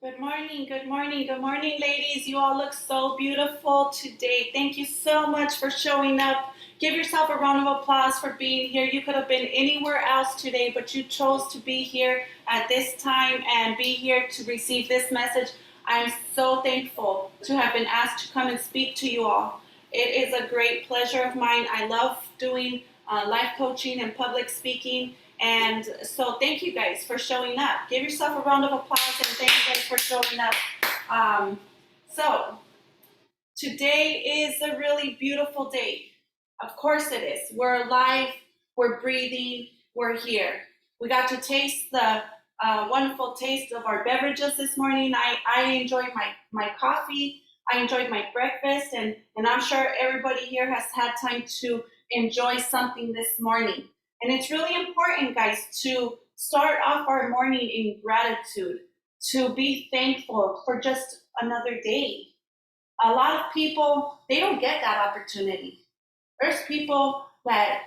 Good morning, good morning, good morning, ladies. You all look so beautiful today. Thank you so much for showing up. Give yourself a round of applause for being here. You could have been anywhere else today, but you chose to be here at this time and be here to receive this message. I'm so thankful to have been asked to come and speak to you all. It is a great pleasure of mine. I love doing life coaching and public speaking. And so thank you guys for showing up. Give yourself a round of applause and thank you guys for showing up. So today is a really beautiful day. Of course it is. We're alive, we're breathing, we're here. We got to taste the wonderful taste of our beverages this morning. I enjoyed my coffee. I enjoyed my breakfast, and I'm sure everybody here has had time to enjoy something this morning. And it's really important, guys, to start off our morning in gratitude, to be thankful for just another day. A lot of people, they don't get that opportunity. There's people that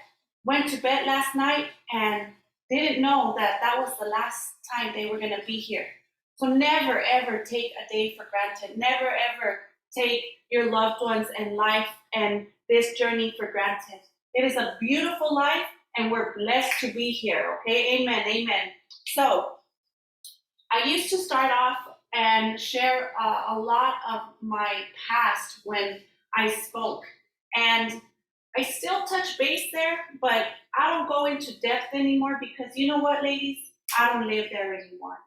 went to bed last night and didn't know that that was the last time they were going to be here. So never ever take a day for granted. Never ever take your loved ones and life and this journey for granted. It is a beautiful life and we're blessed to be here. Okay, amen, amen. So I used to start off and share a lot of my past when I spoke. And I still touch base there, but I don't go into depth anymore because you know what, ladies? I don't live there anymore.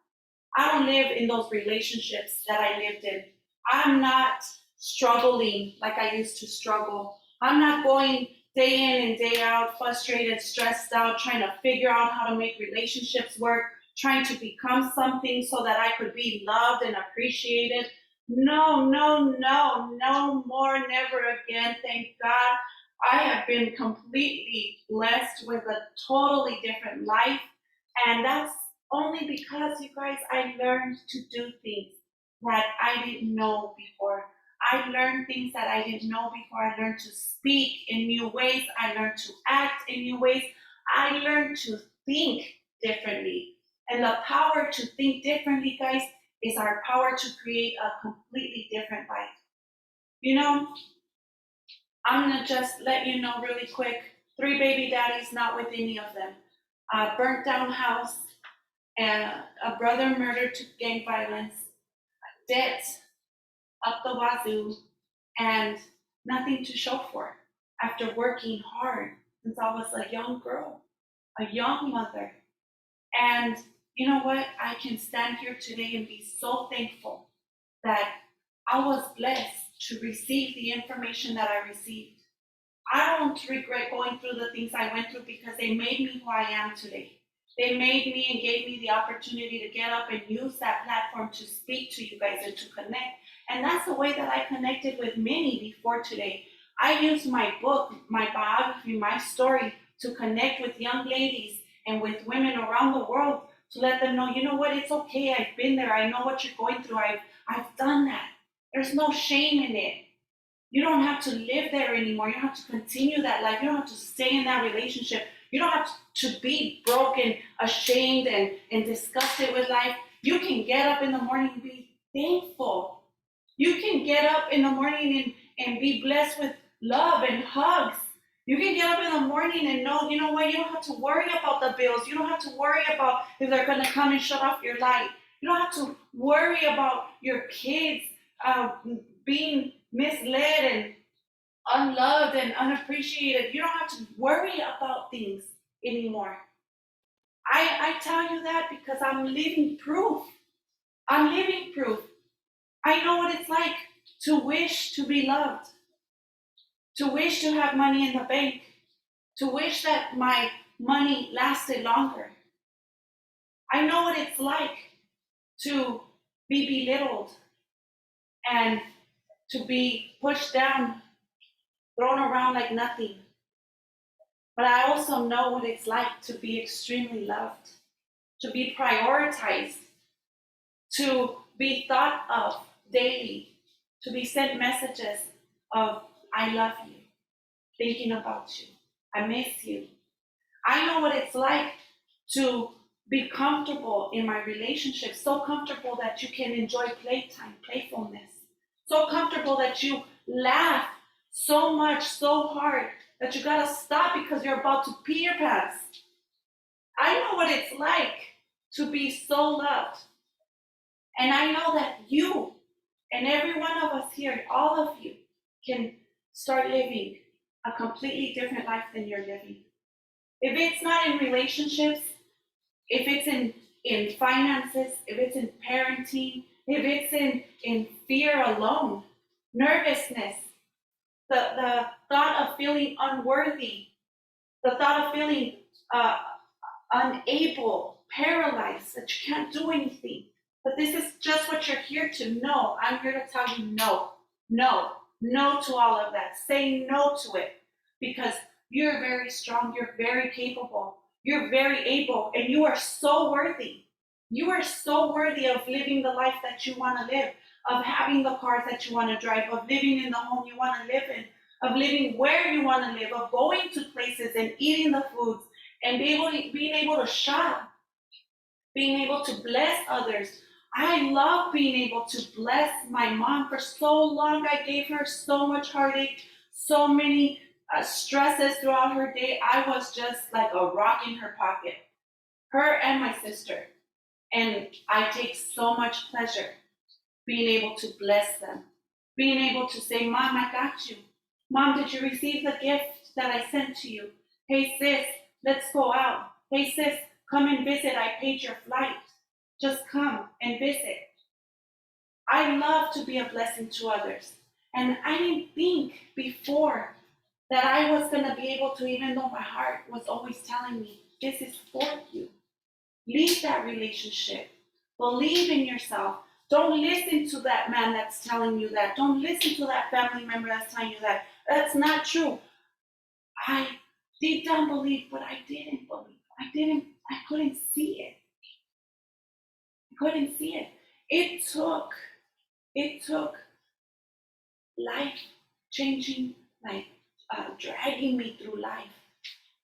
I don't live in those relationships that I lived in. I'm not struggling like I used to struggle. I'm not going day in and day out, frustrated, stressed out, trying to figure out how to make relationships work, trying to become something so that I could be loved and appreciated. No, no, no, no more, never again. Thank God. I have been completely blessed with a totally different life. And that's only because, you guys, I learned to do things that I didn't know before. I learned things that I didn't know before. I learned to speak in new ways. I learned to act in new ways. I learned to think differently. And the power to think differently, guys, is our power to create a completely different life. You know, I'm going to just let you know really quick 3 baby daddies, not with any of them. A burnt down house, and a brother murdered to gang violence, debt up the wazoo, and nothing to show for it after working hard since I was a young girl, a young mother. And you know what? I can stand here today and be so thankful that I was blessed to receive the information that I received. I don't regret going through the things I went through because they made me who I am today. They made me and gave me the opportunity to get up and use that platform to speak to you guys and to connect. And that's the way that I connected with many before today. I used my book, my biography, my story to connect with young ladies and with women around the world to let them know, you know what, it's okay. I've been there. I know what you're going through. I've done that. There's no shame in it. You don't have to live there anymore. You don't have to continue that life. You don't have to stay in that relationship. You don't have to be broken, ashamed, and disgusted with life. You can get up in the morning and be thankful. You can get up in the morning and be blessed with love and hugs. You can get up in the morning and know, you know what, you don't have to worry about the bills. You don't have to worry about if they're going to come and shut off your light. You don't have to worry about your kids being misled and unloved and unappreciated. You don't have to worry about things anymore. I tell you that because I'm living proof. I'm living proof. I know what it's like to wish to be loved, to wish to have money in the bank, to wish that my money lasted longer. I know what it's like to be belittled and to be pushed down, thrown around like nothing. But I also know what it's like to be extremely loved, to be prioritized, to be thought of daily, to be sent messages of, I love you, thinking about you, I miss you. I know what it's like to be comfortable in my relationship, so comfortable that you can enjoy playtime, playfulness, so comfortable that you laugh so much, so hard that you gotta stop because you're about to pee your pants. I know what it's like to be so loved. And I know that you and every one of us here, all of you, can start living a completely different life than you're living. If it's not in relationships, if it's in finances, if it's in parenting, if it's in fear alone, nervousness, the thought of feeling unworthy, the thought of feeling uh, unable, paralyzed, that you can't do anything. But this is just what you're here to know. I'm here to tell you no, no, no to all of that. Say no to it because you're very strong, you're very capable, you're very able, and you are so worthy. You are so worthy of living the life that you want to live, of having the cars that you want to drive, of living in the home you want to live in, of living where you want to live, of going to places and eating the foods and being able to shop, being able to bless others. I love being able to bless my mom. For so long, I gave her so much heartache, so many stresses throughout her day. I was just like a rock in her pocket, her and my sister. And I take so much pleasure being able to bless them, being able to say, Mom, I got you. Mom, did you receive the gift that I sent to you? Hey, sis, let's go out. Hey, sis, come and visit. I paid your flight. Just come and visit. I love to be a blessing to others. And I didn't think before that I was going to be able to, even though my heart was always telling me, this is for you. Leave that relationship. Believe in yourself. Don't listen to that man that's telling you that. Don't listen to that family member that's telling you that. That's not true. I deep down believe, but I didn't believe. I couldn't see it. I couldn't see it. It took life changing, like dragging me through life.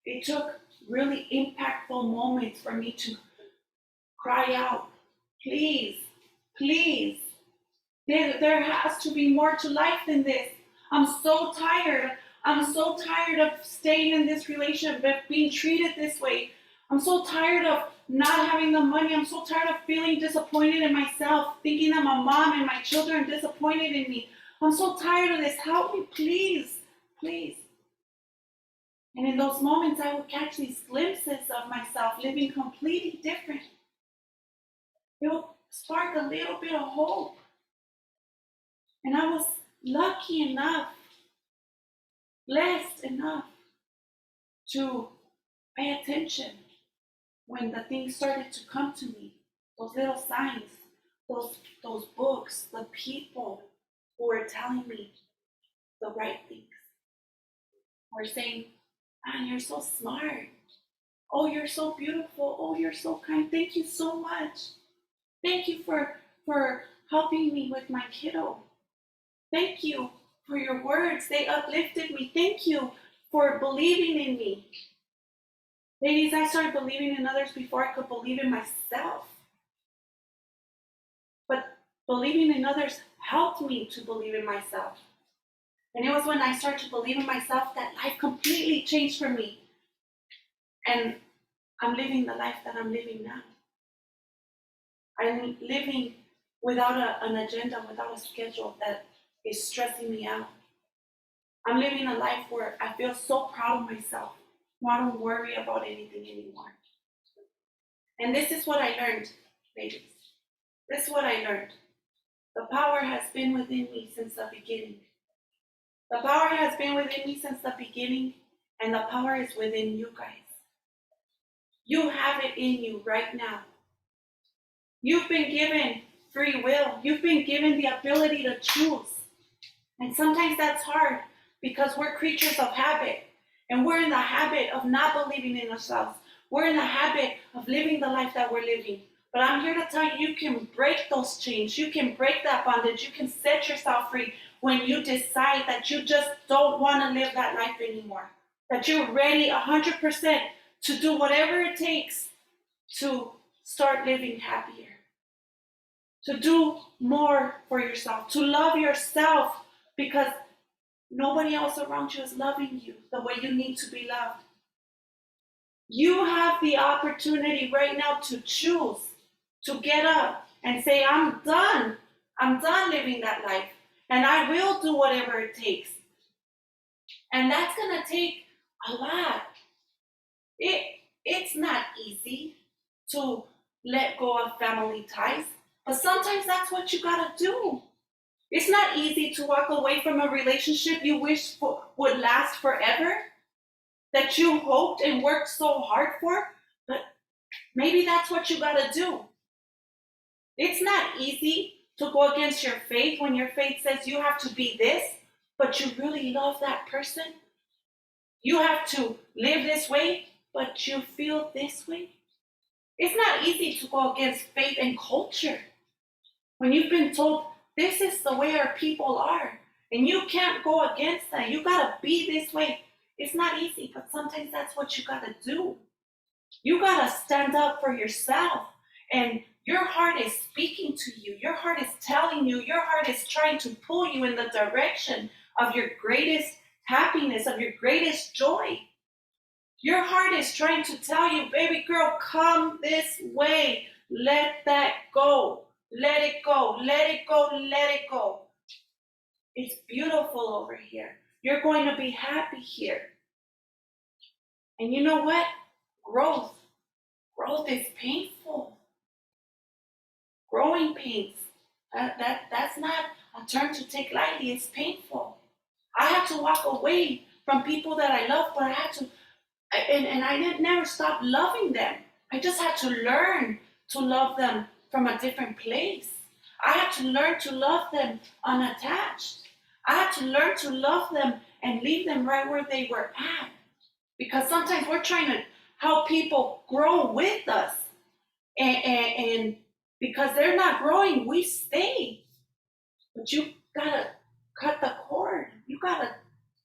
It took really impactful moments for me to cry out, please, please. There has to be more to life than this. I'm so tired. I'm so tired of staying in this relationship, of being treated this way. I'm so tired of not having the money. I'm so tired of feeling disappointed in myself, thinking that my mom and my children are disappointed in me. I'm so tired of this. Help me, please, please. And in those moments, I would catch these glimpses of myself living completely different. It would spark a little bit of hope. And I was lucky enough, blessed enough to pay attention when the things started to come to me. Those little signs, those books, the people who were telling me the right things. Were saying, man, you're so smart. Oh, you're so beautiful. Oh, you're so kind. Thank you so much. Thank you for helping me with my kiddo. Thank you for your words. They uplifted me. Thank you for believing in me. Ladies, I started believing in others before I could believe in myself. But believing in others helped me to believe in myself. And it was when I started to believe in myself that life completely changed for me. And I'm living the life that I'm living now. I'm living without an agenda, without a schedule that is stressing me out. I'm living a life where I feel so proud of myself. I don't worry about anything anymore. And this is what I learned, ladies. This is what I learned. The power has been within me since the beginning. The power has been within me since the beginning, and the power is within you guys. You have it in you right now. You've been given free will. You've been given the ability to choose. And sometimes that's hard because we're creatures of habit. And we're in the habit of not believing in ourselves. We're in the habit of living the life that we're living. But I'm here to tell you, you can break those chains. You can break that bondage. You can set yourself free when you decide that you just don't want to live that life anymore. That you're ready 100% to do whatever it takes to start living happier, to do more for yourself, to love yourself, because nobody else around you is loving you the way you need to be loved. You have the opportunity right now to choose, to get up and say, I'm done. I'm done living that life. And I will do whatever it takes. And that's going to take a lot. It's not easy to let go of family ties, but sometimes that's what you got to do. It's not easy to walk away from a relationship you wish would last forever, that you hoped and worked so hard for, but maybe that's what you got to do. It's not easy to go against your faith when your faith says you have to be this, but you really love that person. You have to live this way, but you feel this way. It's not easy to go against faith and culture when you've been told this is the way our people are, and you can't go against that. You got to be this way. It's not easy, but sometimes that's what you got to do. You got to stand up for yourself, and your heart is speaking to you. Your heart is telling you. Your heart is trying to pull you in the direction of your greatest happiness, of your greatest joy. Your heart is trying to tell you, baby girl, come this way. Let that go. Let it go. Let it go. Let it go. It's beautiful over here. You're going to be happy here. And you know what? Growth is painful. Growing pains. That's not a term to take lightly. It's painful. I had to walk away from people that I love, but I had to, and I didn't never stop loving them. I just had to learn to love them from a different place. I had to learn to love them unattached. I had to learn to love them and leave them right where they were at. Because sometimes we're trying to help people grow with us. And because they're not growing, we stay. But you gotta cut the cord. You gotta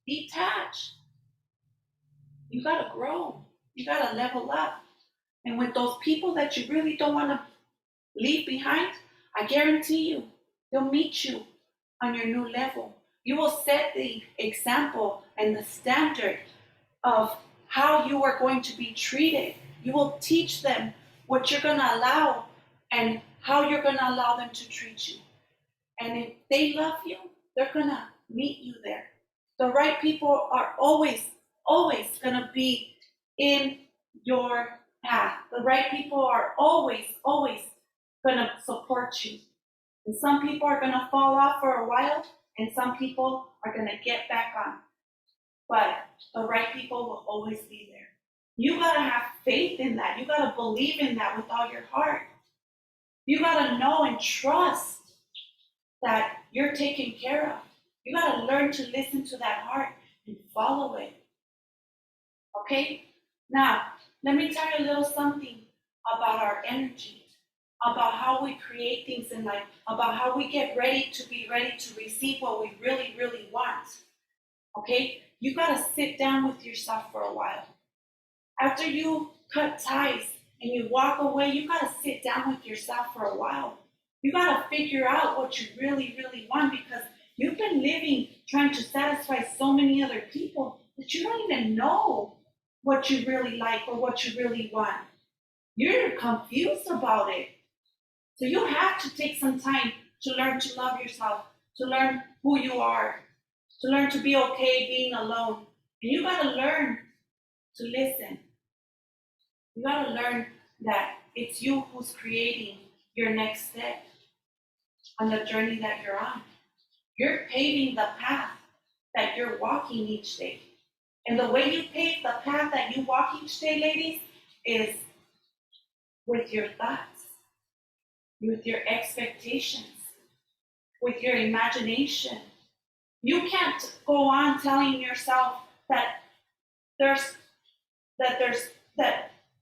detach. You gotta grow. You gotta level up. And with those people that you really don't want to leave behind, I guarantee you, they'll meet you on your new level. You will set the example and the standard of how you are going to be treated. You will teach them what you're going to allow and how you're going to allow them to treat you. And if they love you, they're going to meet you there. The right people are always going to be in your path. The right people are always going to support you. And some people are going to fall off for a while, and some people are going to get back on. But the right people will always be there. You got to have faith in that. You got to believe in that with all your heart. You got to know and trust that you're taken care of. You got to learn to listen to that heart and follow it. Okay? Now, let me tell you a little something about our energy, about how we create things in life, about how we get ready to receive what we really, really want. Okay? You got to sit down with yourself for a while. After you cut ties and you walk away, you got to sit down with yourself for a while. You got to figure out what you really, really want, because you've been living trying to satisfy so many other people that you don't even know what you really like or what you really want. You're confused about it. So you have to take some time to learn to love yourself, to learn who you are, to learn to be okay being alone. And you got to learn to listen. You got to learn that it's you who's creating your next step on the journey that you're on. You're paving the path that you're walking each day. And the way you pave the path that you walk each day, ladies, is with your thoughts, with your expectations, with your imagination. You can't go on telling yourself that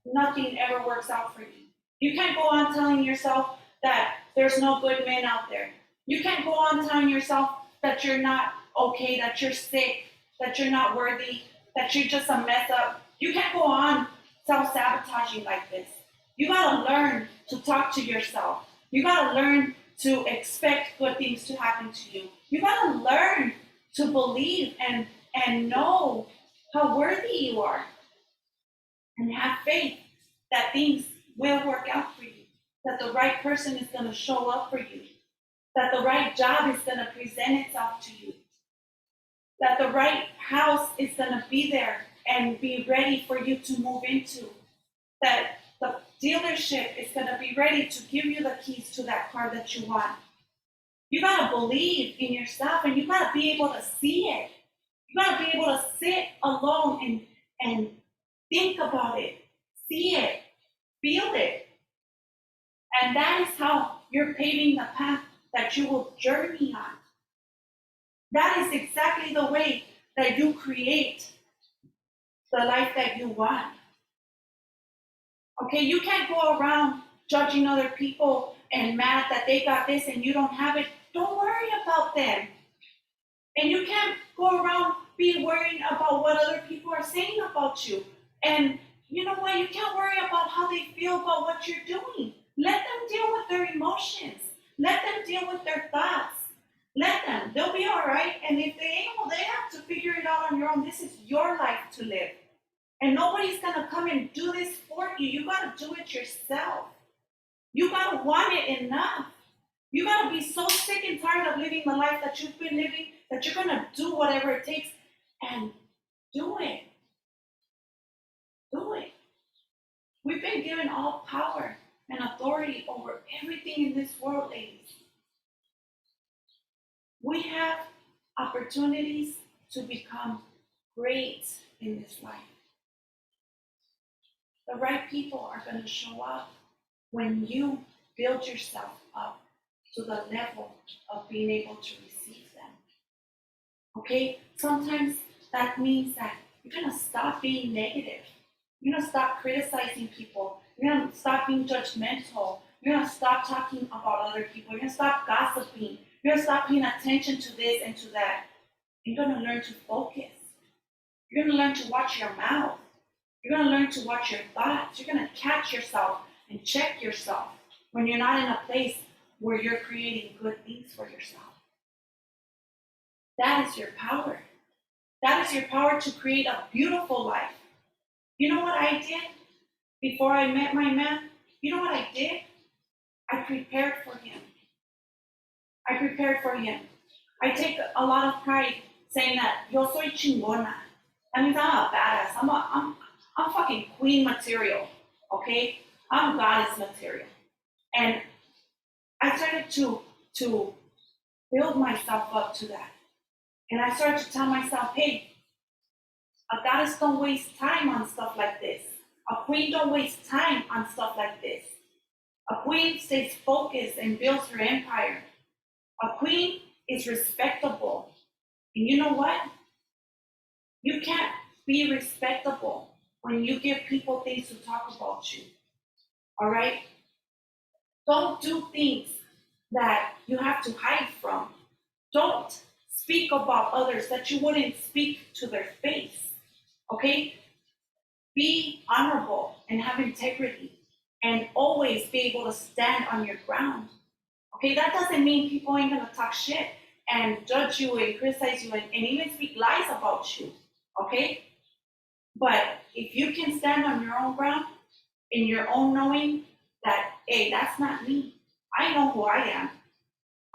nothing ever works out for you. You can't go on telling yourself that there's no good men out there. You can't go on telling yourself that you're not okay, that you're sick, that you're not worthy, that you're just a mess up. You can't go on self-sabotaging like this. You gotta learn to talk to yourself. You gotta learn to expect good things to happen to you. You gotta learn to believe and know how worthy you are and have faith that things will work out for you, that the right person is gonna show up for you, that the right job is gonna present itself to you, that the right house is gonna be there and be ready for you to move into, that the dealership is going to be ready to give you the keys to that car that you want. You got to believe in yourself and you got to be able to see it. You got to be able to sit alone and think about it, see it, feel it. And that is how you're paving the path that you will journey on. That is exactly the way that you create the life that you want. Okay, you can't go around judging other people and mad that they got this and you don't have it. Don't worry about them. And you can't go around be worrying about what other people are saying about you. And you know what? You can't worry about how they feel about what you're doing. Let them deal with their emotions. Let them deal with their thoughts. Let them. They'll be all right. And if they ain't, well, they have to figure it out on your own. This is your life to live. And nobody's going to come and do this for you. You got to do it yourself. You got to want it enough. You got to be so sick and tired of living the life that you've been living that you're going to do whatever it takes and do it. Do it. We've been given all power and authority over everything in this world, ladies. We have opportunities to become great in this life. The right people are going to show up when you build yourself up to the level of being able to receive them. Okay? Sometimes that means that you're going to stop being negative. You're going to stop criticizing people. You're going to stop being judgmental. You're going to stop talking about other people. You're going to stop gossiping. You're going to stop paying attention to this and to that. You're going to learn to focus. You're going to learn to watch your mouth. You're going to learn to watch your thoughts. You're going to catch yourself and check yourself when you're not in a place where you're creating good things for yourself. That is your power. That is your power to create a beautiful life. You know what I did before I met my man? You know what I did? I prepared for him. I prepared for him. I take a lot of pride saying that yo soy chingona. That means I'm a badass. I'm fucking queen material, okay? I'm goddess material. And I started to build myself up to that. And I started to tell myself, hey, a goddess don't waste time on stuff like this. A queen don't waste time on stuff like this. A queen stays focused and builds her empire. A queen is respectable. And you know what? You can't be respectable when you give people things to talk about you. All right? Don't do things that you have to hide from. Don't speak about others that you wouldn't speak to their face. Okay? Be honorable and have integrity and always be able to stand on your ground. Okay? That doesn't mean people ain't gonna talk shit and judge you and criticize you and even speak lies about you. Okay? But if you can stand on your own ground, in your own knowing that, hey, that's not me. I know who I am.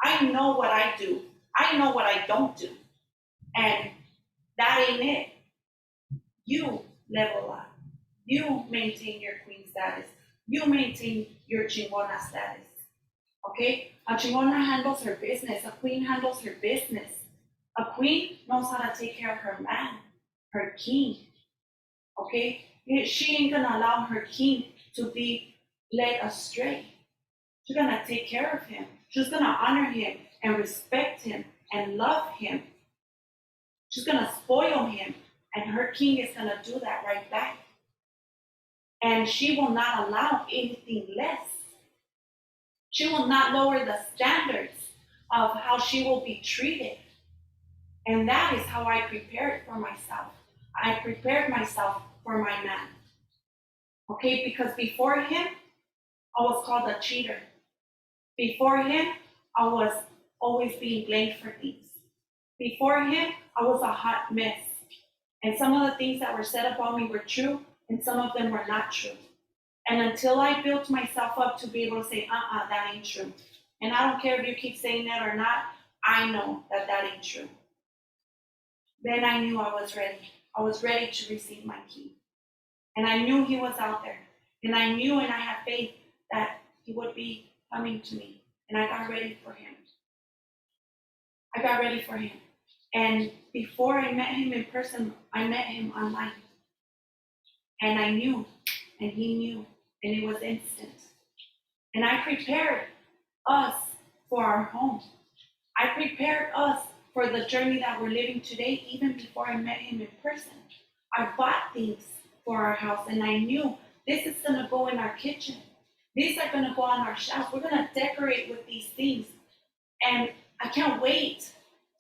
I know what I do. I know what I don't do. And that ain't it. You level up. You maintain your queen status. You maintain your chingona status. Okay? A chingona handles her business. A queen handles her business. A queen knows how to take care of her man, her king. Okay? She ain't gonna allow her king to be led astray. She's gonna take care of him. She's gonna honor him and respect him and love him. She's gonna spoil him, and her king is gonna do that right back. And she will not allow anything less. She will not lower the standards of how she will be treated. And that is how I prepared for myself. I prepared myself for my man. Okay, because before him, I was called a cheater. Before him, I was always being blamed for things. Before him, I was a hot mess. And some of the things that were said about me were true, and some of them were not true. And until I built myself up to be able to say, that ain't true. And I don't care if you keep saying that or not, I know that that ain't true. Then I knew I was ready. I was ready to receive my key. And I knew he was out there. And I knew and I had faith that he would be coming to me. And I got ready for him. I got ready for him. And before I met him in person, I met him online. And I knew, and he knew, and it was instant. And I prepared us for our home. I prepared us for the journey that we're living today, even before I met him in person. I bought things for our house, and I knew this is going to go in our kitchen. These are going to go on our shelf. We're going to decorate with these things. And I can't wait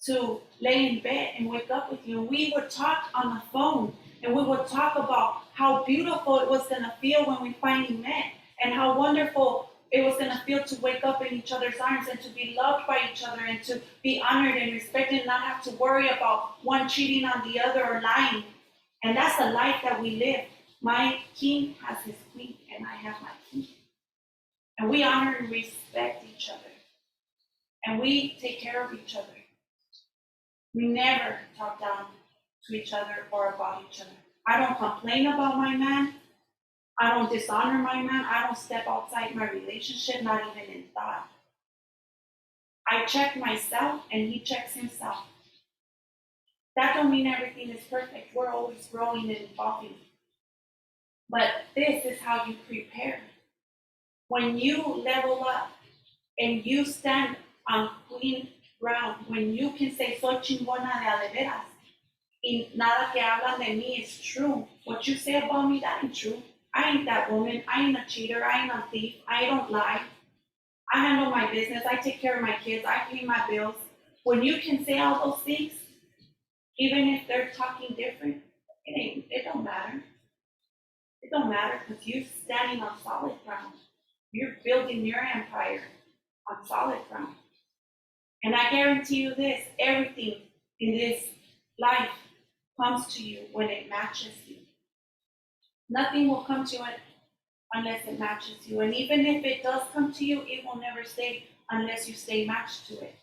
to lay in bed and wake up with you. And we would talk on the phone, and we would talk about how beautiful it was going to feel when we finally met, and how wonderful it was going to feel to wake up in each other's arms and to be loved by each other and to be honored and respected and not have to worry about one cheating on the other or lying. And that's the life that we live. My king has his queen, and I have my king. And we honor and respect each other. And we take care of each other. We never talk down to each other or about each other. I don't complain about my man. I don't dishonor my man. I don't step outside my relationship, not even in thought. I check myself and he checks himself. That don't mean everything is perfect. We're always growing and evolving. But this is how you prepare. When you level up and you stand on clean ground, when you can say, soy chingona de a de veras, y nada que hablan de mí is true. What you say about me, that ain't true. I ain't that woman. I ain't a cheater. I ain't a thief. I don't lie. I handle my business. I take care of my kids. I pay my bills. When you can say all those things, even if they're talking different, it don't matter. It don't matter because you're standing on solid ground. You're building your empire on solid ground. And I guarantee you this, everything in this life comes to you when it matches you. Nothing will come to it unless it matches you. And even if it does come to you, it will never stay unless you stay matched to it.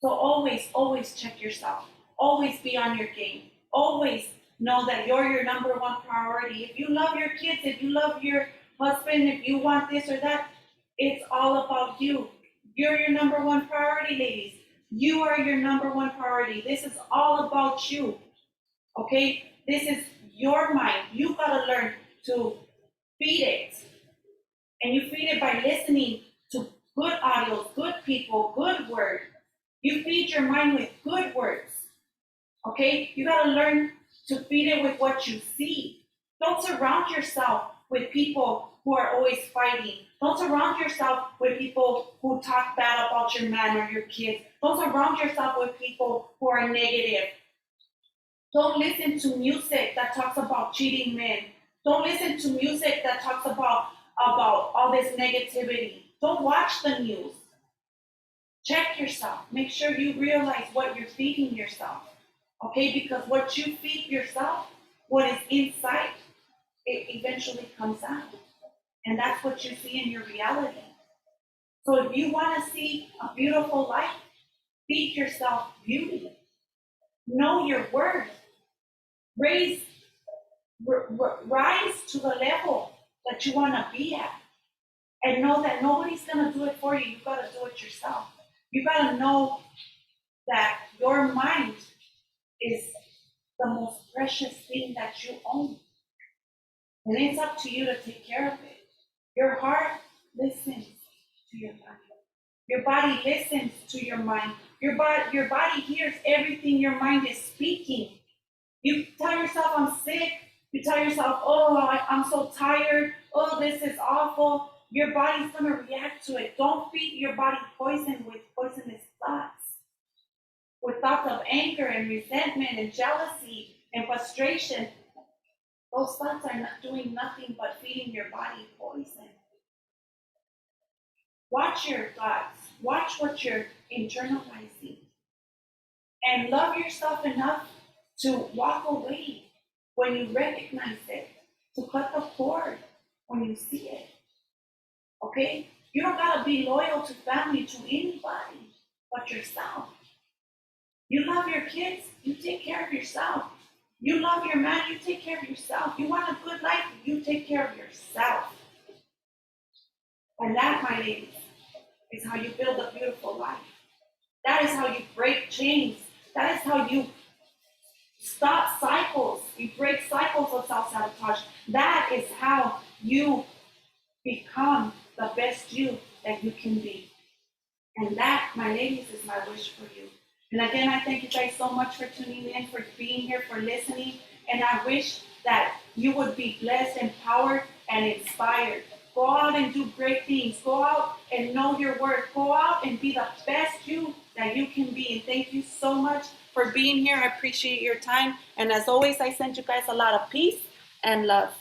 So always, always check yourself. Always be on your game. Always know that you're your number one priority. If you love your kids, if you love your husband, if you want this or that, it's all about you. You're your number one priority, ladies. You are your number one priority. This is all about you. Okay? This is your mind. You gotta learn to feed it. And you feed it by listening to good audios, good people, good words. You feed your mind with good words. Okay? You gotta learn to feed it with what you see. Don't surround yourself with people who are always fighting. Don't surround yourself with people who talk bad about your man or your kids. Don't surround yourself with people who are negative. Don't listen to music that talks about cheating men. Don't listen to music that talks about all this negativity. Don't watch the news. Check yourself. Make sure you realize what you're feeding yourself. Okay, because what you feed yourself, what is inside, it eventually comes out. And that's what you see in your reality. So if you want to see a beautiful life, feed yourself beauty. Know your worth. Rise to the level that you want to be at. And know that nobody's going to do it for you. You got to do it yourself. You got to know that your mind is the most precious thing that you own. And it's up to you to take care of it. Your heart listens to your mind. Your body listens to your mind. Your body hears everything your mind is speaking. You tell yourself, I'm sick. You tell yourself, oh, I'm so tired. Oh, this is awful. Your body's going to react to it. Don't feed your body poison with poisonous thoughts. With thoughts of anger and resentment and jealousy and frustration. Those thoughts are not doing nothing but feeding your body poison. Watch your thoughts. Watch what you're internalizing. And love yourself enough to walk away when you recognize it, to cut the cord when you see it. Okay? You don't gotta be loyal to family, to anybody but yourself. You love your kids, you take care of yourself. You love your man, you take care of yourself. You want a good life, you take care of yourself. And that, my ladies, is how you build a beautiful life. That is how you break chains. That is how you stop cycles. You break cycles of self sabotage. That is how you become the best you that you can be. And that, my ladies, is my wish for you. And again, I thank you guys so much for tuning in, for being here, for listening. And I wish that you would be blessed, empowered, and inspired. Go out and do great things. Go out and know your worth. Go out and be the best you that you can be. And thank you so much for being here. I appreciate your time. And as always, I send you guys a lot of peace and love.